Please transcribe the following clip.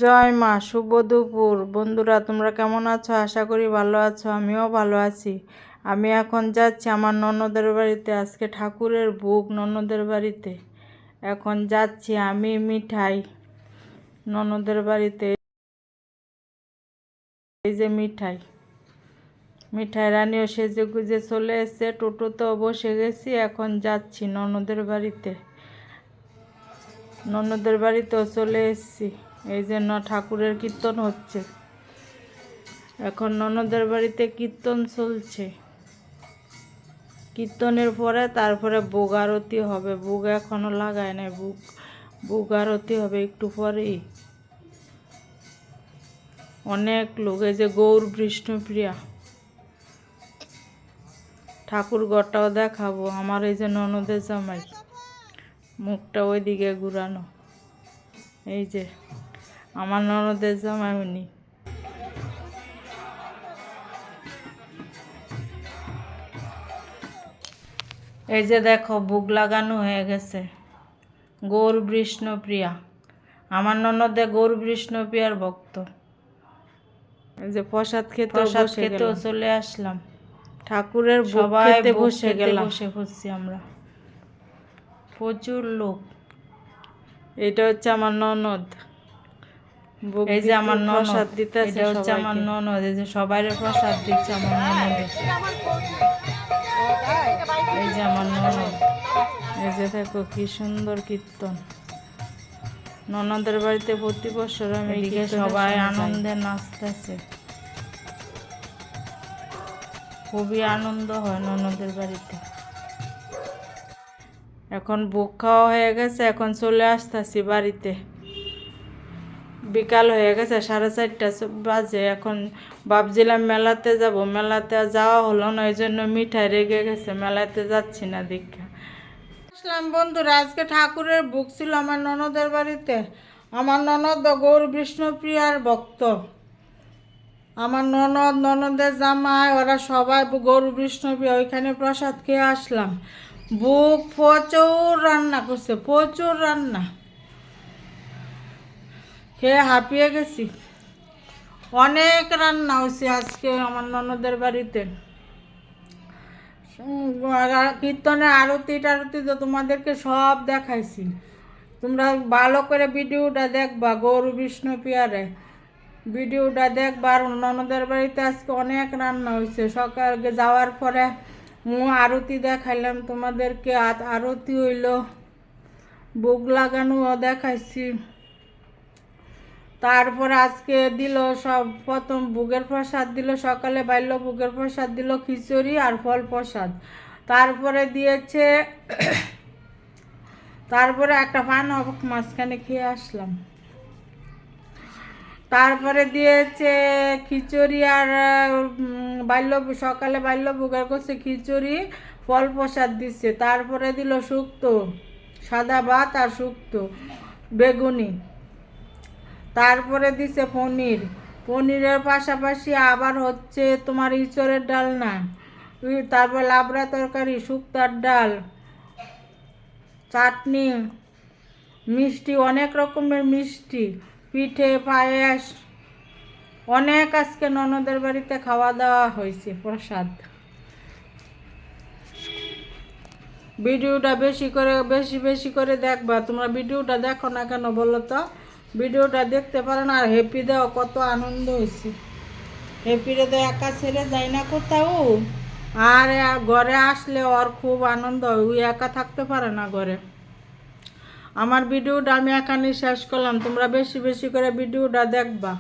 জয় মা, শুভ দুপুর বন্ধুরা। তোমরা কেমন আছো? আশা করি ভালো আছো। আমিও ভালো আছি। আমি এখন যাচ্ছি আমার ননদের বাড়িতে। আজকে ঠাকুরের ভোগ ননদের বাড়িতে। এখন যাচ্ছি আমি মিঠাই ননদের বাড়িতে। এই যে মিঠাই রানীও সেজে গুজে চলে এসছে। টোটোতেও বসে গেছি। এখন যাচ্ছি ননদের বাড়িতে। ননদের বাড়িতেও চলে এসছি। এই জন্য ঠাকুরের কীর্তন হচ্ছে। এখন ননদের বাড়িতে কীর্তন চলছে। কীর্তনের পরে তারপরে ভোগ আরতি হবে। ভোগ এখনো লাগায় নাই। ভোগ আরতি হবে একটু পরেই। অনেক লোক। এই যে গৌর বিষ্ণুপ্রিয়া ঠাকুর ঘরটাও দেখাবো। আমার এই যে ননদের জামাই, মুখটা ওইদিকে ঘুরানো। এই যে আমার ননদের জামাই, উনি। এই যে দেখো ভোগ লাগানো হয়ে গেছে। গৌর বিষ্ণুপ্রিয়া, আমার ননদে গৌর বিষ্ণুপ্রিয়ার ভক্ত। এই যে প্রসাদ খেতেও চলে আসলাম। ঠাকুরের সবাই বসে পড়ছি আমরা। প্রচুর লোক। এটা হচ্ছে আমার ননদ। এই যে আমার প্রসাদ দিতে, এটা হচ্ছে আমার ননদ। এই যে সবাই প্রসাদ দিচ্ছে আমার ননদে। এই যে আমার ননদ। এই যে দেখো কি সুন্দর কীর্তন। ননদের বাড়িতে প্রতি বছর আমি সবাই আনন্দে নাচতেছে। খুবই আনন্দ হয় ননদের বাড়িতে। এখন ভোগ খাওয়া হয়ে গেছে। এখন চলে আসতেছি বাড়িতে। বিকাল হয়ে গেছে, 4:30 বাজে। এখন ভাবছিলাম মেলাতে যাব, মেলাতে যাওয়া হলো না। ওই জন্য মিঠাই রেগে গেছে, মেলাতে যাচ্ছি না দীক্ষা। আসলাম বন্ধুরা। আজকে ঠাকুরের ভোগ ছিল আমার ননদের বাড়িতে। আমার ননদ গৌর বিষ্ণুপ্রিয়ার ভক্ত। আমার ননদের জামাই, ওরা সবাই গৌর বিষ্ণুপ্রিয়া। ওইখানে প্রসাদ খেয়ে আসলাম। ভোগ প্রচুর রান্না করছে, প্রচুর রান্না। খেয়ে হাঁপিয়ে গেছি। অনেক রান্না হয়েছে আজকে আমার ননদের বাড়িতে। কীর্তনের আরতি টারতি তো তোমাদেরকে সব দেখাইছি। তোমরা ভালো করে ভিডিওটা দেখবা, গৌর বিষ্ণুপ্রিয়ারে ভিডিওটা দেখবা। আর ননদের বাড়িতে আজকে অনেক রান্না হয়েছে। সকালে যাওয়ার পরে আরতি দেখাইলাম তোমাদেরকে। আরতি হইল, ভোগ লাগানো দেখাইছি। তারপরে আজকে দিল সব, প্রথম ভোগের প্রসাদ দিল সকালে। বাল্য ভোগের প্রসাদ দিল খিচুড়ি আর ফল প্রসাদ। তারপরে দিয়েছে, তারপরে একটা পান মাঝখানে খেয়ে আসলাম। তারপরে দিয়েছে খিচুড়ি আর সকালে বাল্য ভোগের করছে খিচুড়ি, ফল প্রসাদ দিচ্ছে। তারপরে দিল শুক্তো, সাদা ভাত আর শুক্তো বেগুনি। তারপরে দিছে পনিরের পাশাপাশি আবার হচ্ছে তোমার ইঁচড়ের ডালনা, তারপর লাবড়া তরকারি, শুক্তার ডাল, চাটনি, মিষ্টি, অনেক রকমের মিষ্টি, পিঠে, পায়েস। অনেক আজকে ননদের বাড়িতে খাওয়া দাওয়া হয়েছে, প্রসাদ। ভিডিওটা বেশি করে দেখবা। তোমরা ভিডিওটা দেখো না কেন বলো তো? ভিডিওটা দেখতে পারো না। আর হ্যাপি দেও, কত আনন্দ হয়েছে। হ্যাপিরে তো একা ছেড়ে যায় না কোথাও। আর ঘরে আসলে ওর খুব আনন্দ হয়। ওই একা থাকতে পারে না ঘরে। আমার ভিডিওটা আমি এখানে শেষ করলাম। তোমরা বেশি করে ভিডিওটা দেখবা।